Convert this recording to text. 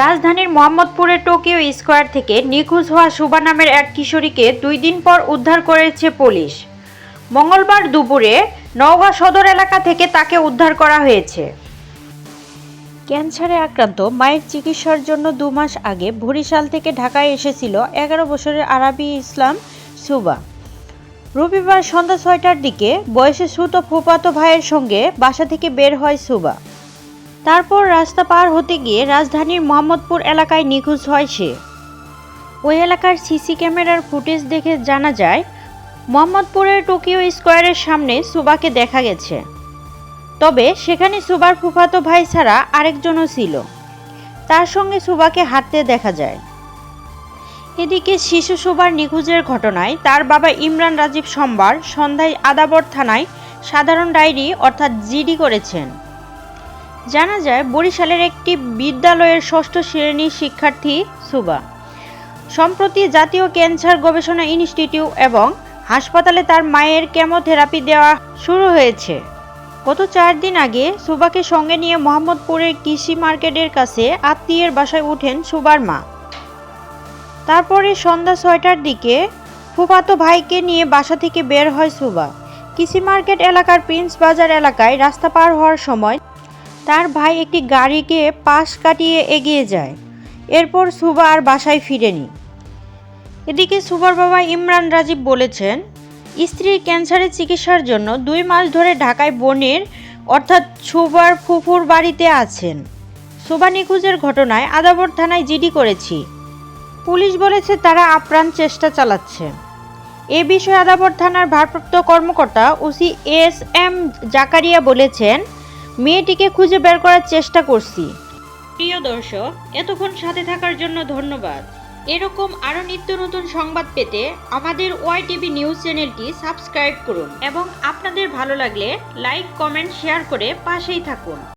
রাজধানীর মোহাম্মদপুরের Tokyo square থেকে নিখোঁজ হওয়া শুভা নামের এক কিশোরীকে 2 দিন পর উদ্ধার করেছে পুলিশ। মঙ্গলবার দুপুরে নওগাঁ সদর এলাকা থেকে তাকে উদ্ধার করা হয়েছে। ক্যান্সারে আক্রান্ত মায়ের চিকিৎসার জন্য 2 মাস আগে বরিশাল থেকে ঢাকায় এসেছিল 11 বছরের আরাবী ইসলাম শুভা। রবিবার সন্ধ্যা 6টার দিকে বয়সে ছোট ফুফাতো ভাইয়ের সঙ্গে বাসা থেকে বের হয় শুভা। তারপর রাস্তা পার হতে গিয়ে রাজধানীর মোহাম্মদপুর এলাকায় নিখোঁজ হয় সে। ওই এলাকার সিসি ক্যামেরার ফুটেজ দেখে জানা যায়, মোহাম্মদপুরের টোকিও স্কয়ারের সামনে শুভাকে দেখা গেছে। তবে সেখানে শুভার ফুফাতো ভাই ছাড়া আরেকজনও ছিল, তার সঙ্গে শুভাকে হাঁটতে দেখা যায়। এদিকে শিশু শুভার নিখোঁজের ঘটনায় তার বাবা ইমরান রাজীব সোমবার সন্ধ্যায় আদাবর থানায় সাধারণ ডায়েরি অর্থাৎ জিডি করেছেন। জানা যায়, বরিশালের একটি বিদ্যালয়ের 6ষ্ঠ শ্রেণীর শিক্ষার্থী শুভা। সম্প্রতি জাতীয় ক্যান্সার গবেষণা ইনস্টিটিউট এবং হাসপাতালে তার মায়ের কেমোথেরাপি দেওয়া শুরু হয়েছে। গত 4 দিন আগে শুভাকে সঙ্গে নিয়ে মোহাম্মদপুরের কৃষি মার্কেটের কাছে আত্মীয়ের বাসায় ওঠেন শুভার মা। তারপরে সন্ধ্যা 6টার দিকে ফুফাতো ভাইকে নিয়ে বাসা থেকে বের হয় শুভা। কৃষি মার্কেট এলাকার প্রিন্স বাজার এলাকায় রাস্তা পার হওয়ার সময় তার ভাই একটি গাড়িকে পাশ কাটিয়ে এগিয়ে যায়। এরপর শুভা আর বাসায় ফিরেনি। এদিকে শুভার বাবা ইমরান রাজীব বলেছেন, স্ত্রীর ক্যান্সারের চিকিৎসার জন্য 2 মাস ধরে ঢাকায় বোনের অর্থাৎ শুভার ফুফুর বাড়িতে আছেন। শুভা নিখোঁজের ঘটনায় আদাবর থানায় জিডি করেছি। পুলিশ বলেছে তারা আপ্রাণ চেষ্টা চালাচ্ছে। এ বিষয়ে আদাবর থানার ভারপ্রাপ্ত কর্মকর্তা ওসি এস.এম. জাকারিয়া বলেছেন, মেয়েটিকে খুঁজে বের করার চেষ্টা করছি। প্রিয় দর্শক, এতক্ষণ সাথে থাকার জন্য ধন্যবাদ। এরকম আরও নিত্য নতুন সংবাদ পেতে আমাদের ওয়াইটিভি নিউজ চ্যানেলটি সাবস্ক্রাইব করুন এবং আপনাদের ভালো লাগলে লাইক, কমেন্ট, শেয়ার করে পাশেই থাকুন।